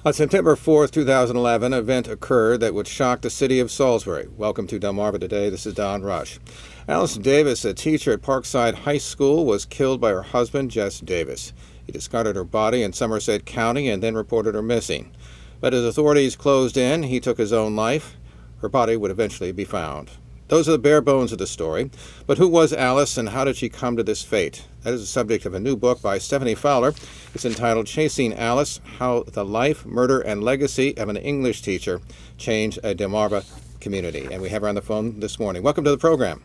On September 4th, 2011, an event occurred that would shock the city of Salisbury. Welcome to Delmarva Today. This is Don Rush. Alice Davis, a teacher at Parkside High School, was killed by her husband, Jess Davis. He discarded her body in Somerset County and then reported her missing. But as authorities closed in, he took his own life. Her body would eventually be found. Those are the bare bones of the story. But who was Alice and how did she come to this fate? That is the subject of a new book by Stephanie Fowler. It's entitled Chasing Alice, How the Life, Murder, and Legacy of an English Teacher Changed a Delmarva Community. And we have her on the phone this morning. Welcome to the program.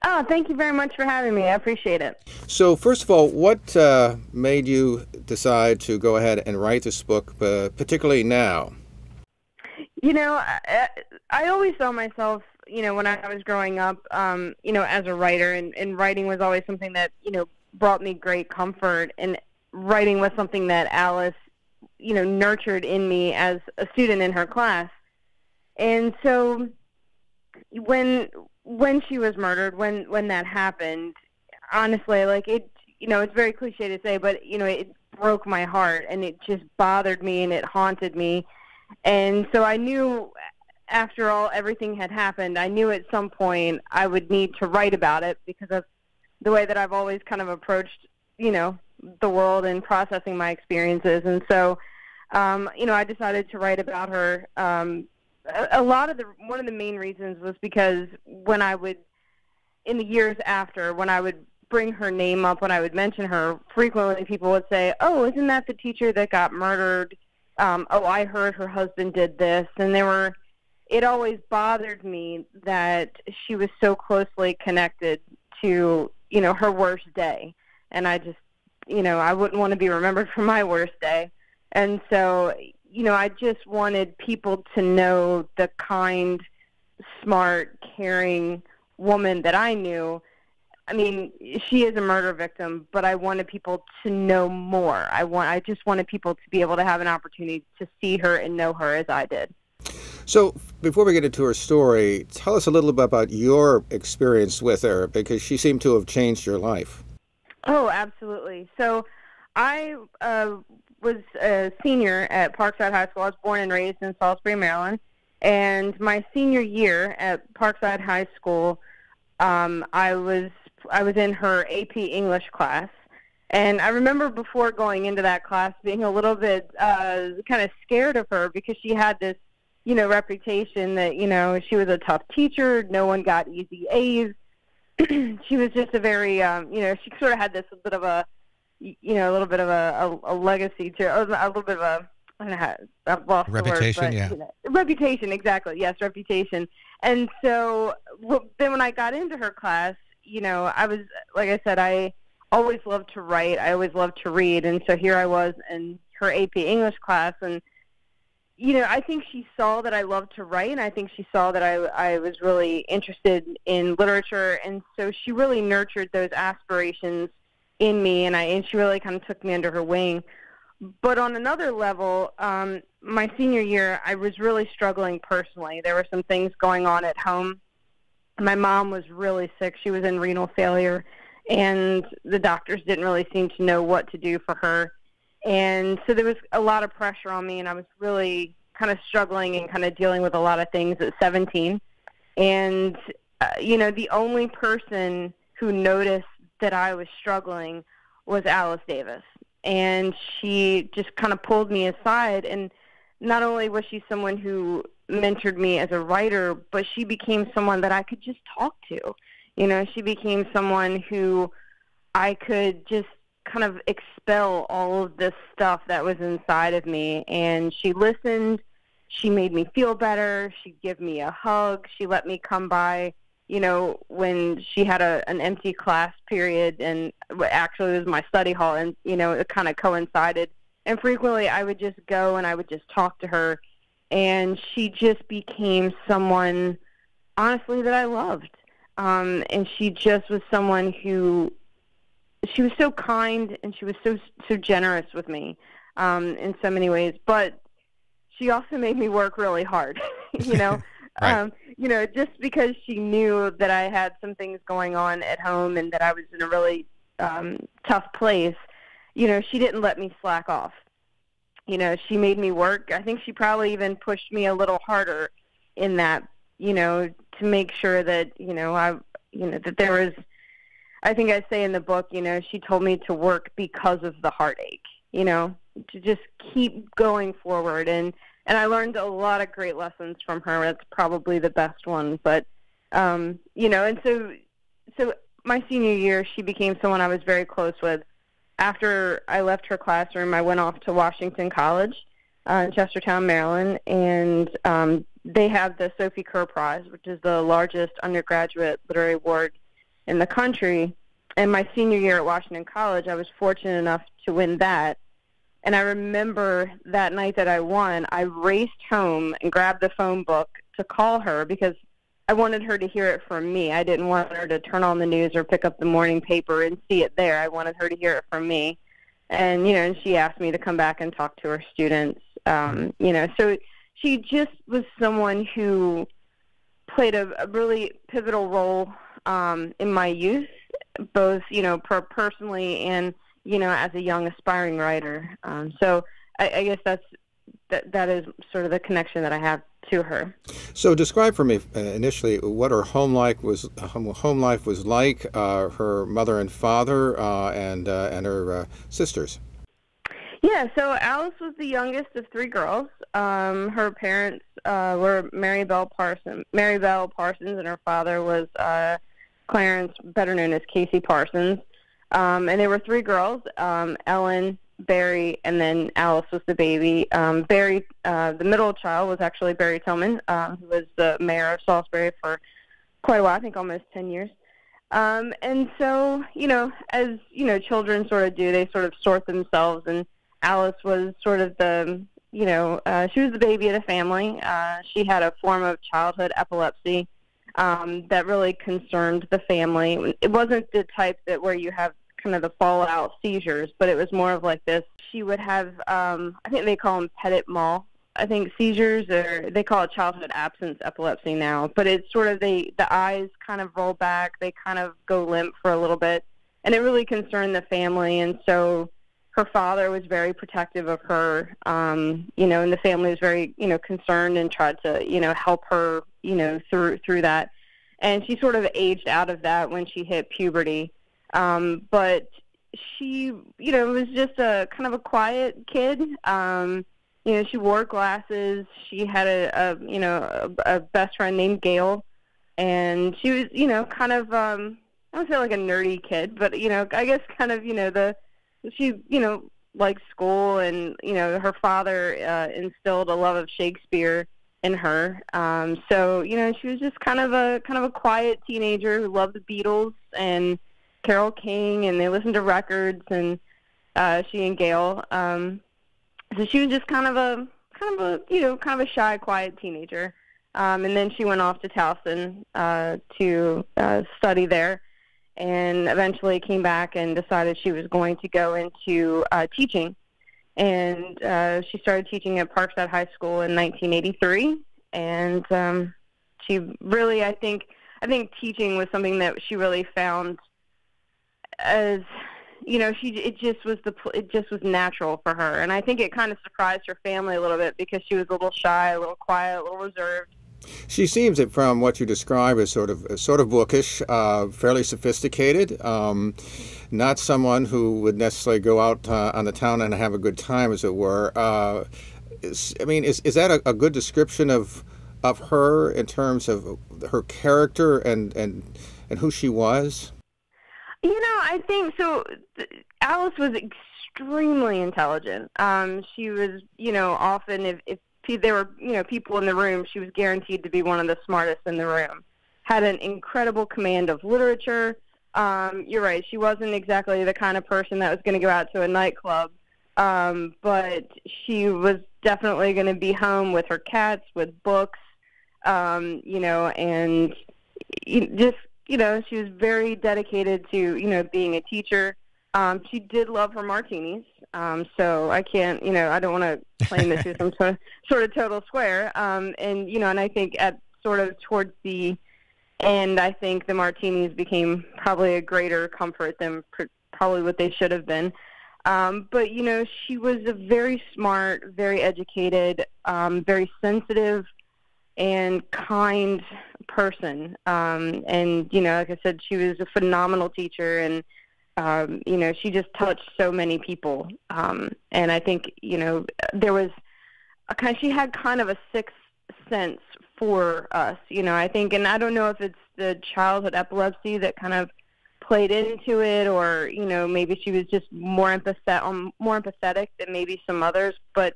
Oh, thank you very much for having me. I appreciate it. So first of all, what made you decide to go ahead and write this book, particularly now? You know, I always saw myself, when I was growing up, as a writer, and writing was always something that, brought me great comfort, and writing was something that Alice, nurtured in me as a student in her class. And so when she was murdered, when that happened, honestly, it's very cliche to say, but, it broke my heart, and it just bothered me, and it haunted me. And so I knew after everything had happened, I knew at some point I would need to write about it because of the way that I've always kind of approached, the world and processing my experiences. And so, I decided to write about her. One of the main reasons was because in the years after, when I would bring her name up, when I would mention her, frequently people would say, "Oh, isn't that the teacher that got murdered? I heard her husband did this." And it always bothered me that she was so closely connected to, her worst day. And I just, I wouldn't want to be remembered for my worst day. And so, I just wanted people to know the kind, smart, caring woman that I knew. I mean, she is a murder victim, but I wanted people to know more. I just wanted people to be able to have an opportunity to see her and know her as I did. So before we get into her story, tell us a little bit about your experience with her, because she seemed to have changed your life. Oh, absolutely. So I was a senior at Parkside High School. I was born and raised in Salisbury, Maryland. And my senior year at Parkside High School, I was in her AP English class. And I remember before going into that class being a little bit kind of scared of her because she had this, reputation that, she was a tough teacher. No one got easy A's. She was just a very, she sort of had this bit of a, a little bit of a legacy to, a little bit of a, I don't know how, I've lost reputation, the word, but, reputation, exactly. Yes, reputation. And so then when I got into her class, I was, like I said, I always loved to write. I always loved to read. And so here I was in her AP English class. And, I think she saw that I loved to write. And I think she saw that I was really interested in literature. And so she really nurtured those aspirations in me. And she really kind of took me under her wing. But on another level, my senior year, I was really struggling personally. There were some things going on at home. My mom was really sick. She was in renal failure, and the doctors didn't really seem to know what to do for her. And so there was a lot of pressure on me, and I was really kind of struggling and kind of dealing with a lot of things at 17. And, the only person who noticed that I was struggling was Alice Davis. And she just kind of pulled me aside, and not only was she someone who mentored me as a writer, but she became someone that I could just talk to. She became someone who I could just kind of expel all of this stuff that was inside of me. And she listened. She made me feel better. She'd give me a hug. She let me come by, when she had an empty class period, and actually it was my study hall, and, it kind of coincided. And frequently I would just go and I would just talk to her, and she just became someone, honestly, that I loved. And she just was someone who, she was so kind, and she was so generous with me in so many ways. But she also made me work really hard, Right. Just because she knew that I had some things going on at home and that I was in a really tough place, she didn't let me slack off. she made me work. I think she probably even pushed me a little harder in that, to make sure that, that there was, I think I say in the book, she told me to work because of the heartache, to just keep going forward. And I learned a lot of great lessons from her. That's probably the best one. But, and so my senior year, she became someone I was very close with. After I left her classroom, I went off to Washington College in Chestertown, Maryland, and they have the Sophie Kerr Prize, which is the largest undergraduate literary award in the country. And my senior year at Washington College, I was fortunate enough to win that. And I remember that night that I won, I raced home and grabbed the phone book to call her because I wanted her to hear it from me. I didn't want her to turn on the news or pick up the morning paper and see it there. I wanted her to hear it from me. And, and she asked me to come back and talk to her students. So she just was someone who played a really pivotal role in my youth, both, personally and, as a young aspiring writer. So I guess that is sort of the connection that I have to her. So describe for me initially what her home life was like, her mother and father, and her sisters. Yeah, so Alice was the youngest of three girls. Her parents were Mary Bell Parsons, and her father was Clarence, better known as Casey Parsons. And there were three girls, Ellen, Barrie, and then Alice was the baby. Barrie, the middle child, was actually Barrie Tilghman, who was the mayor of Salisbury for quite a while, I think almost 10 years. And so, as, children sort of do, they sort of sort themselves, and Alice was sort of the, she was the baby of the family. She had a form of childhood epilepsy that really concerned the family. It wasn't the type where you have kind of the fallout seizures, but it was more of like this. She would have, I think they call them petit mal, I think seizures, or they call it childhood absence epilepsy now. But it's sort of the eyes kind of roll back, they kind of go limp for a little bit, and it really concerned the family. And so her father was very protective of her, and the family was very, concerned and tried to, help her, through that. And she sort of aged out of that when she hit puberty. But she, was just a kind of a quiet kid. She wore glasses. She had a best friend named Gail, and she was, kind of, I don't say like a nerdy kid, but, I guess kind of, she, liked school, and, her father instilled a love of Shakespeare in her. So, she was just kind of a quiet teenager who loved the Beatles and Carole King, and they listened to records, and she and Gail. So she was just kind of a shy, quiet teenager. And then she went off to Towson to study there, and eventually came back and decided she was going to go into teaching. And she started teaching at Parkside High School in 1983. And she really, I think teaching was something that she really found as, it just was natural for her. And I think it kind of surprised her family a little bit because she was a little shy, a little quiet, a little reserved. She seems, from what you describe, as sort of bookish, fairly sophisticated, not someone who would necessarily go out on the town and have a good time, as it were. Is that a good description of her in terms of her character and who she was? I think so. Alice was extremely intelligent. She was, often if there were, people in the room, she was guaranteed to be one of the smartest in the room. Had an incredible command of literature. You're right, she wasn't exactly the kind of person that was going to go out to a nightclub, but she was definitely going to be home with her cats, with books, and just, she was very dedicated to, being a teacher. She did love her martinis. So I can't, I don't want to claim that she was some sort of total square. And I think at sort of towards the end, I think the martinis became probably a greater comfort than probably what they should have been. But, she was a very smart, very educated, very sensitive and kind person. And, like I said, she was a phenomenal teacher, and, she just touched so many people. And I think, there was she had kind of a sixth sense for us, I think, and I don't know if it's the childhood epilepsy that kind of played into it, or maybe she was just more empathetic than maybe some others, but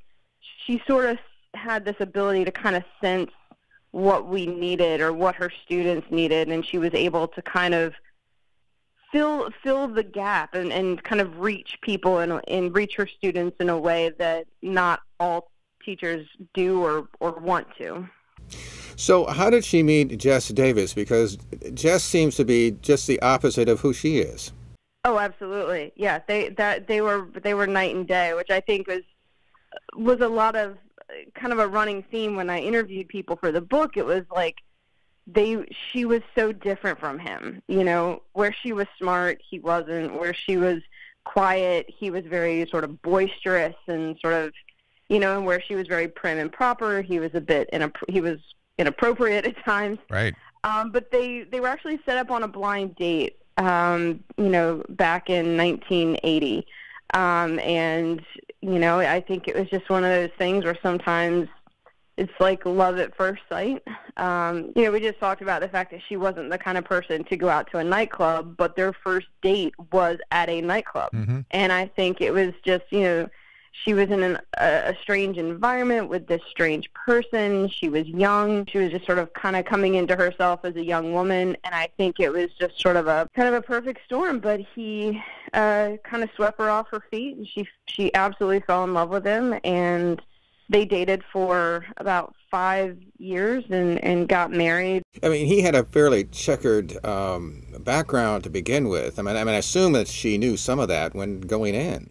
she sort of had this ability to kind of sense what we needed or what her students needed, and she was able to kind of fill the gap and kind of reach people and reach her students in a way that not all teachers do or want to. So how did she meet Jess Davis? Because Jess seems to be just the opposite of who she is. Oh, absolutely. Yeah, they were night and day, which I think was a lot of kind of a running theme when I interviewed people for the book. It was like she was so different from him. Where she was smart, he wasn't. Where she was quiet, he was very sort of boisterous and sort of, and where she was very prim and proper, he was inappropriate at times. Right. But they were actually set up on a blind date, back in 1980. And, I think it was just one of those things where sometimes it's like love at first sight. We just talked about the fact that she wasn't the kind of person to go out to a nightclub, but their first date was at a nightclub. Mm-hmm. And I think it was just, she was in a strange environment with this strange person. She was young. She was just sort of kind of coming into herself as a young woman. And I think it was just sort of a perfect storm. But he kind of swept her off her feet, and she absolutely fell in love with him. And they dated for about 5 years and got married. I mean, he had a fairly checkered background to begin with. I mean, I assume that she knew some of that when going in.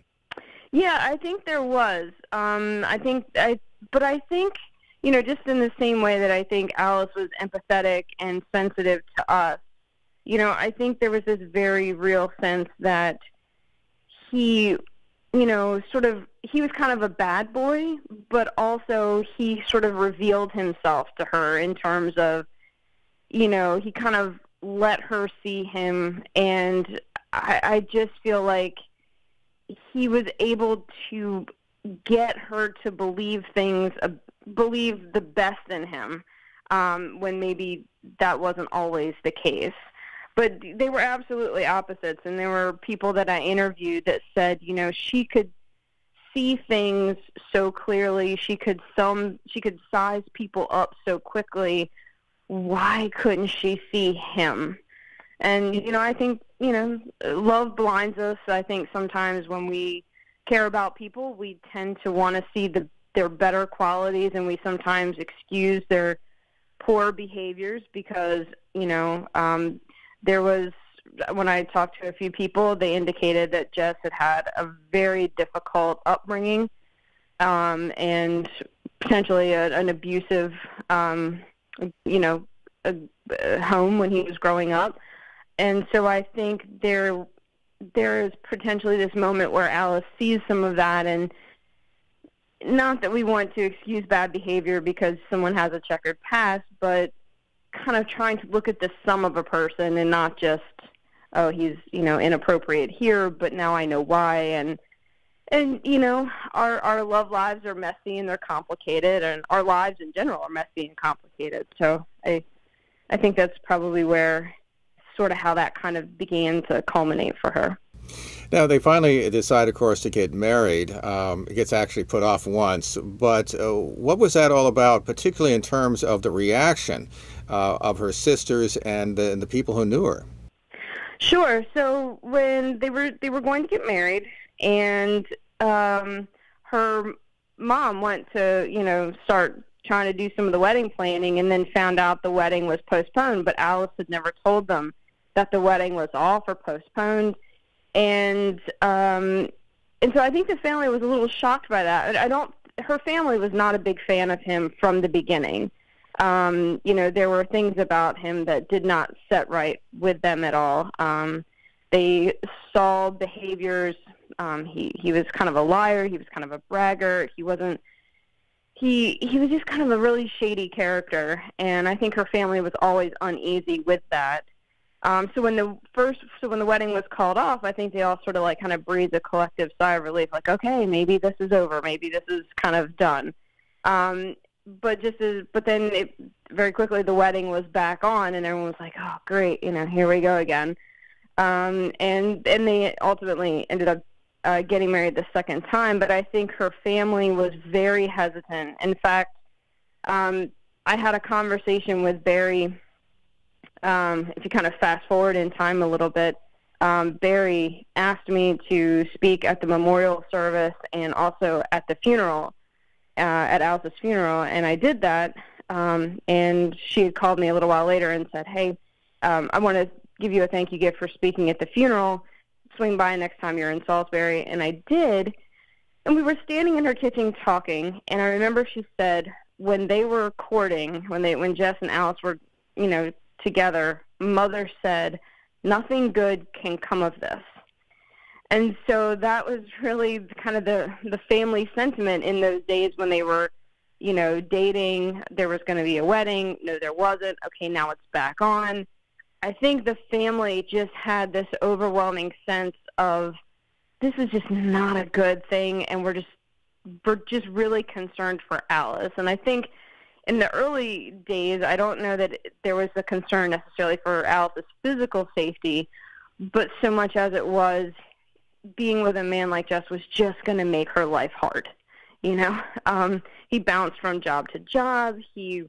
Yeah, I think there was. I think, just in the same way that I think Alice was empathetic and sensitive to us, I think there was this very real sense that he, he was kind of a bad boy, but also he sort of revealed himself to her in terms of, he kind of let her see him, and I just feel like he was able to get her to believe the best in him, when maybe that wasn't always the case. But they were absolutely opposites, and there were people that I interviewed that said, she could see things so clearly, she could size people up so quickly. Why couldn't she see him? And, I think, love blinds us. I think sometimes when we care about people, we tend to want to see their better qualities, and we sometimes excuse their poor behaviors because, there was, when I talked to a few people, they indicated that Jess had a very difficult upbringing, and potentially an abusive, home when he was growing up. And so I think there is potentially this moment where Alice sees some of that, and not that we want to excuse bad behavior because someone has a checkered past, but kind of trying to look at the sum of a person and not just, oh, he's, inappropriate here, but now I know why. And our love lives are messy and they're complicated, and our lives in general are messy and complicated. So I think that's probably where sort of how that kind of began to culminate for her. Now, they finally decide, of course, to get married. It gets actually put off once. But what was that all about, particularly in terms of the reaction of her sisters and the people who knew her? Sure. So when they were going to get married, and her mom went to, start trying to do some of the wedding planning, and then found out the wedding was postponed, but Alice had never told them that the wedding was off or postponed. And so I think the family was a little shocked by that. Her family was not a big fan of him from the beginning. There were things about him that did not set right with them at all. They saw behaviors He was kind of a liar. He was kind of a braggart. He was just kind of a really shady character, and I think her family was always uneasy with that. So when the wedding was called off, I think they all sort of like kind of breathed a collective sigh of relief, like, okay, maybe this is over, maybe this is kind of done. But then very quickly the wedding was back on, and everyone was like, oh, great, here we go again. And they ultimately ended up getting married the second time, but I think her family was very hesitant. In fact, I had a conversation with Barrie. If you kind of fast forward in time a little bit, Barrie asked me to speak at the memorial service and also at the funeral, at Alice's funeral, and I did that. And she had called me a little while later and said, hey, I want to give you a thank you gift for speaking at the funeral. Swing by next time you're in Salisbury. And I did. And we were standing in her kitchen talking, and I remember she said when they were courting, when Jess and Alice were, together, Mother said, nothing good can come of this. And so that was really kind of the family sentiment in those days when they were, dating. There was going to be a wedding. No, there wasn't. Okay, now it's back on. I think the family just had this overwhelming sense of this is just not a good thing, and we're just really concerned for Alice. And I think in the early days, I don't know that there was a concern necessarily for Alice's physical safety, but so much as it was being with a man like Jess was just going to make her life hard. He bounced from job to job. He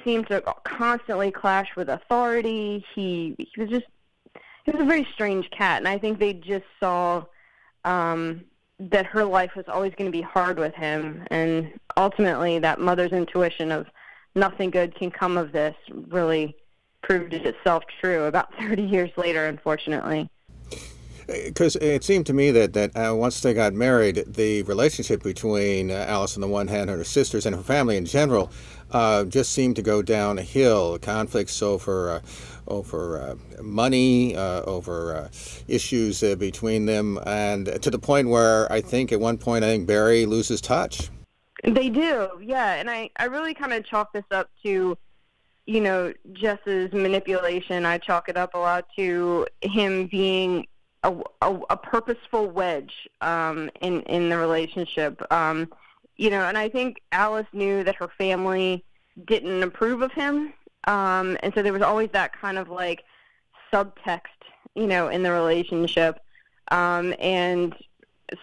seemed to constantly clash with authority. He was a very strange cat, and I think they just saw that her life was always going to be hard with him, and ultimately that mother's intuition of nothing good can come of this really proved itself true about 30 years later, unfortunately. Because it seemed to me that once they got married, the relationship between Alice on the one hand and her sisters and her family in general just seemed to go downhill. Conflicts over money, over issues between them, and to the point where I think at one point Barrie loses touch. They do, yeah, and I really kind of chalk this up to, Jess's manipulation. I chalk it up a lot to him being a purposeful wedge in the relationship. And I think Alice knew that her family didn't approve of him, and so there was always that kind of like subtext, in the relationship. And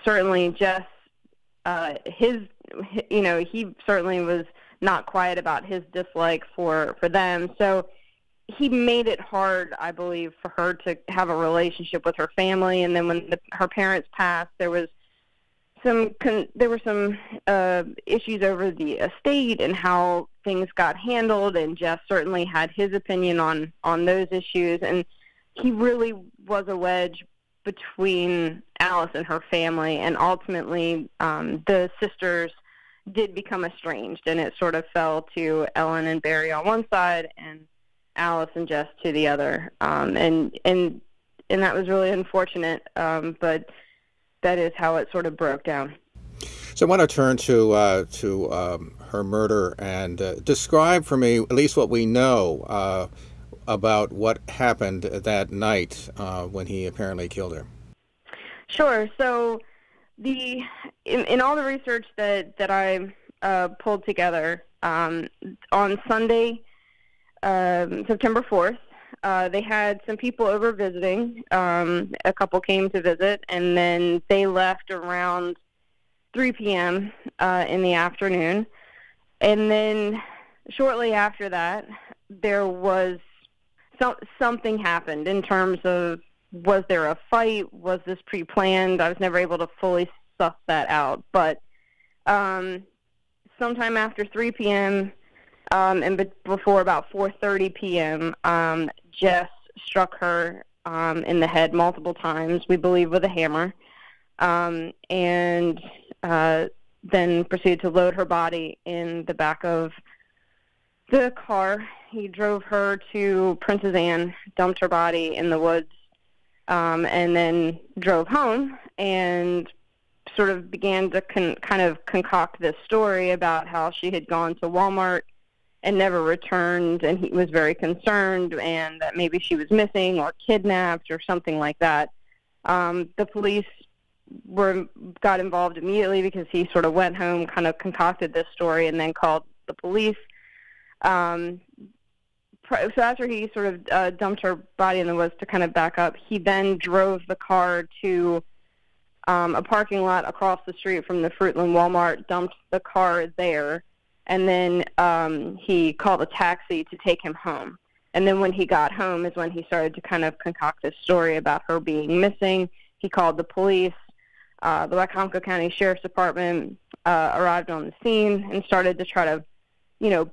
certainly Jess, he certainly was not quiet about his dislike for them. So he made it hard, I believe, for her to have a relationship with her family. And then when her parents passed, there were some issues over the estate and how things got handled, and Jeff certainly had his opinion on those issues. And he really was a wedge between Alice and her family, and ultimately the sisters did become estranged, and it sort of fell to Ellen and Barrie on one side and Alice and Jess to the other, and that was really unfortunate, but that is how it sort of broke down. So I want to turn to her murder and describe for me at least what we know about what happened that night when he apparently killed her. Sure. So in all the research that I pulled together, on Sunday, September 4th, they had some people over visiting. A couple came to visit, and then they left around 3 p.m. In the afternoon. And then shortly after that, there was something happened in terms of, was there a fight? Was this pre-planned? I was never able to fully suss that out. But sometime after 3 p.m., and before about 4:30 p.m., Jess struck her in the head multiple times, we believe with a hammer, and then proceeded to load her body in the back of the car. He drove her to Princess Anne, dumped her body in the woods, and then drove home. and sort of began to kind of concoct this story about how she had gone to Walmart and never returned, and he was very concerned, and that maybe she was missing or kidnapped or something like that. The police got involved immediately because he sort of went home, kind of concocted this story, and then called the police. So after he sort of dumped her body in the woods, to kind of back up, he then drove the car to a parking lot across the street from the Fruitland Walmart, dumped the car there, and then he called a taxi to take him home. And then when he got home is when he started to kind of concoct this story about her being missing. He called the police. The Wycomico County Sheriff's Department arrived on the scene and started to try to,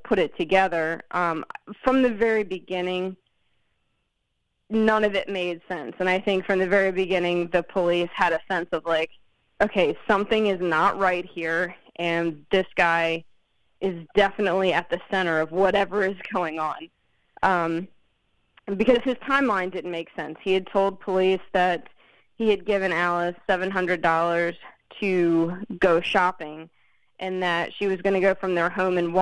put it together. From the very beginning, none of it made sense. And I think from the very beginning, the police had a sense of like, okay, something is not right here, and this guy is definitely at the center of whatever is going on. Because his timeline didn't make sense. He had told police that he had given Alice $700 to go shopping, and that she was going to go from their home in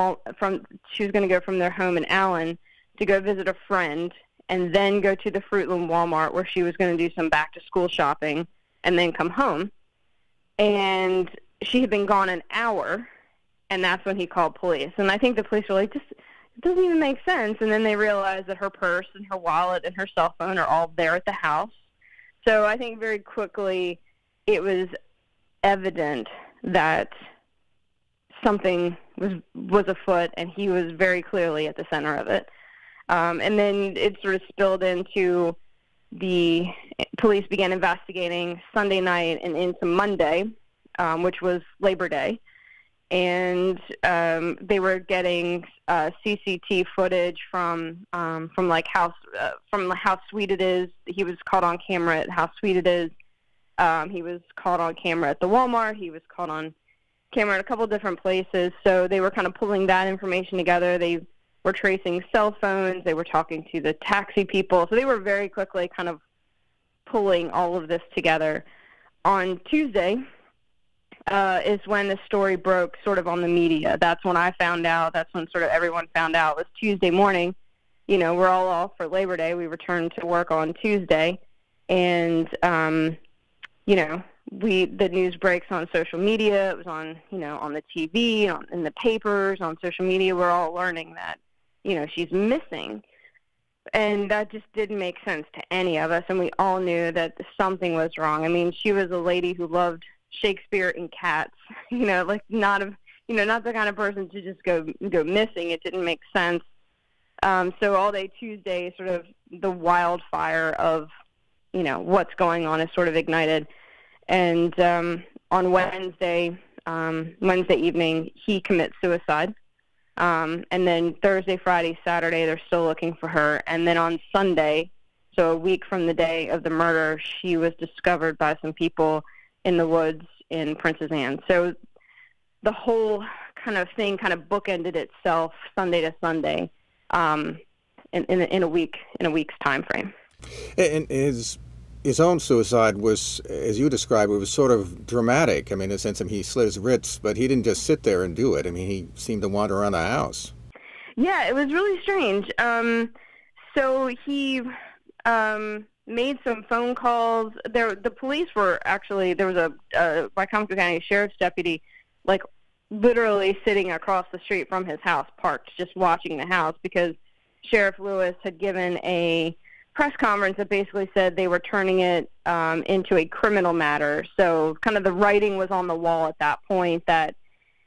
Allen to go visit a friend, and then go to the Fruitland Walmart where she was going to do some back-to-school shopping, and then come home. And she had been gone an hour, and that's when he called police. And I think the police were like, it doesn't even make sense. And then they realized that her purse and her wallet and her cell phone are all there at the house. So I think very quickly it was evident that something was afoot, and he was very clearly at the center of it. And then it sort of spilled into the police began investigating Sunday night and into Monday, which was Labor Day. And they were getting CCT footage from like from How Sweet It Is. He was caught on camera at How Sweet It Is. He was caught on camera at the Walmart. He was caught on camera at a couple different places. So they were kind of pulling that information together. They were tracing cell phones. They were talking to the taxi people. So they were very quickly kind of pulling all of this together. On Tuesday is when the story broke sort of on the media. That's when I found out. That's when sort of everyone found out. It was Tuesday morning. We're all off for Labor Day. We returned to work on Tuesday. And, the news breaks on social media. It was on, on the TV, in the papers, on social media. We're all learning that, she's missing. And that just didn't make sense to any of us. And we all knew that something was wrong. I mean, she was a lady who loved Shakespeare and cats, not the kind of person to just go missing. It didn't make sense. So all day Tuesday, sort of the wildfire of, what's going on is sort of ignited. And on Wednesday evening, he commits suicide. And then Thursday, Friday, Saturday, they're still looking for her. And then on Sunday, so a week from the day of the murder, she was discovered by some people in the woods in Princess Anne. So the whole kind of thing kind of bookended itself Sunday to Sunday in a week's time frame. And his own suicide was, as you described, it was sort of dramatic. I mean, in the sense that he slit his wrists, but he didn't just sit there and do it. I mean, he seemed to wander around the house. Yeah, it was really strange. So he made some phone calls. The police were actually, there was a Wycomico County Sheriff's deputy, like literally sitting across the street from his house, parked, just watching the house, because Sheriff Lewis had given a press conference that basically said they were turning it into a criminal matter. So kind of the writing was on the wall at that point that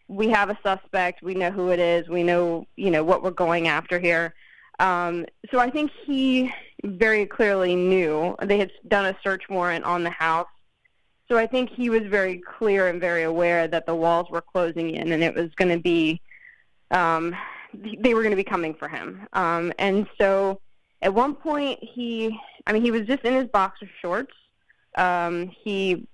we have a suspect, we know who it is, we know, what we're going after here. So I think he very clearly knew. They had done a search warrant on the house. So I think he was very clear and very aware that the walls were closing in, and it was going to be, they were going to be coming for him. And so at one point he was just in his boxer shorts. He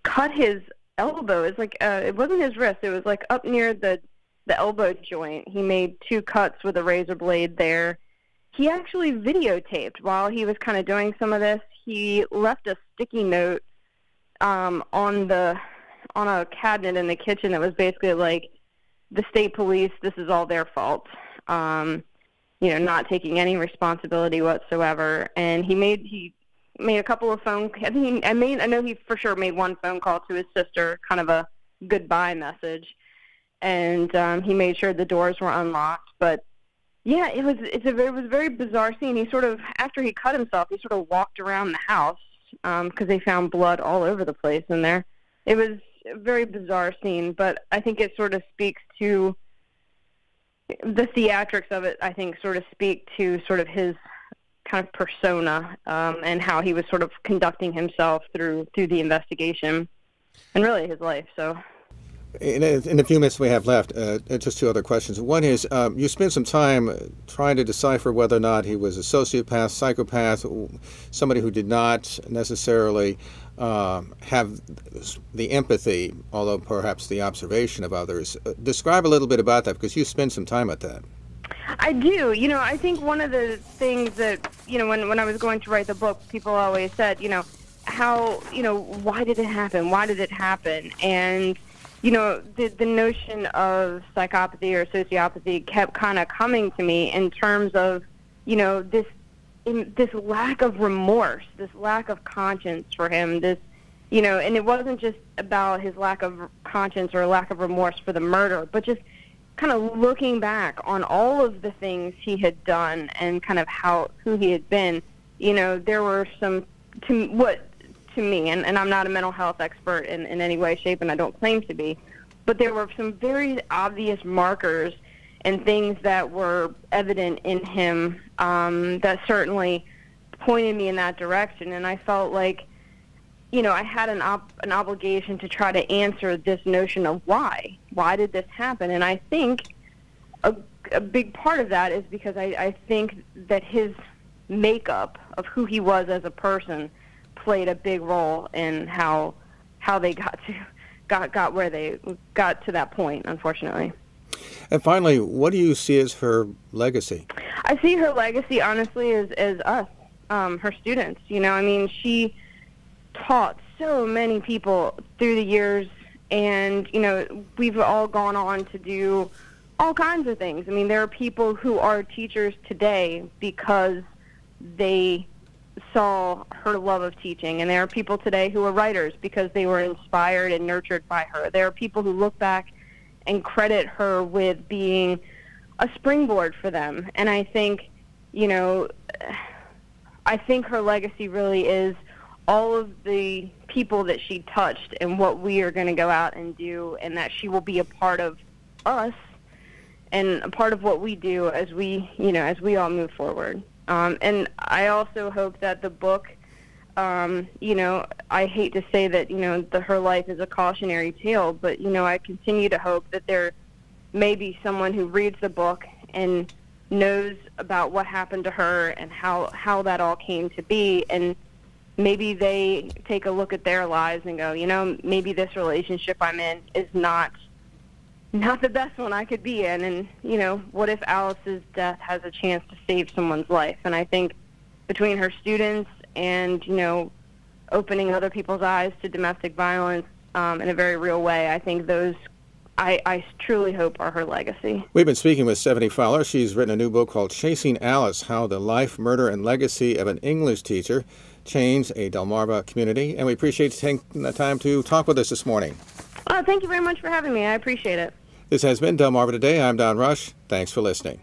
cut his elbow. It's like, it wasn't his wrist. It was like up near the elbow joint. He made 2 cuts with a razor blade there. He actually videotaped while he was kind of doing some of this. He left a sticky note on a cabinet in the kitchen that was basically like, the state police, this is all their fault. Not taking any responsibility whatsoever. And he made a couple of I know he for sure made one phone call to his sister, kind of a goodbye message. And he made sure the doors were unlocked. But yeah, it was a very bizarre scene. He sort of, after he cut himself, he sort of walked around the house because they found blood all over the place in there. It was a very bizarre scene, but I think it sort of speaks to the theatrics of it. I think sort of speak to sort of his kind of persona and how he was sort of conducting himself through the investigation and really his life. So. In the few minutes we have left, just two other questions. One is, you spent some time trying to decipher whether or not he was a sociopath, psychopath, somebody who did not necessarily have the empathy, although perhaps the observation of others. Describe a little bit about that, because you spent some time at that. I do. I think one of the things that, when I was going to write the book, people always said, how, why did it happen? Why did it happen? And the notion of psychopathy or sociopathy kept kind of coming to me in terms of, this lack of remorse, this lack of conscience for him, and it wasn't just about his lack of conscience or lack of remorse for the murder, but just kind of looking back on all of the things he had done and kind of who he had been. There were some, to me, and I'm not a mental health expert in any way, shape, and I don't claim to be, but there were some very obvious markers and things that were evident in him that certainly pointed me in that direction. And I felt like, I had an obligation to try to answer this notion of why. Why did this happen? And I think a big part of that is because I think that his makeup of who he was as a person played a big role in how they got where they got to that point, unfortunately. And finally, what do you see as her legacy? I see her legacy, honestly, as us, her students. She taught so many people through the years, and, we've all gone on to do all kinds of things. There are people who are teachers today because they saw her love of teaching, and there are people today who are writers because they were inspired and nurtured by her. There are people who look back and credit her with being a springboard for them. And I think, her legacy really is all of the people that she touched and what we are going to go out and do, and that she will be a part of us and a part of what we do as we all move forward. And I also hope that the book, I hate to say that, her life is a cautionary tale, but, I continue to hope that there may be someone who reads the book and knows about what happened to her and how that all came to be, and maybe they take a look at their lives and go, maybe this relationship I'm in is not the best one I could be in, and, what if Alice's death has a chance to save someone's life? And I think between her students and, opening other people's eyes to domestic violence in a very real way, I think those, I truly hope, are her legacy. We've been speaking with Stephanie Fowler. She's written a new book called Chasing Alice, How the Life, Murder, and Legacy of an English Teacher Changed a Delmarva Community. And we appreciate you taking the time to talk with us this morning. Thank you very much for having me. I appreciate it. This has been Delmarva Today. I'm Don Rush. Thanks for listening.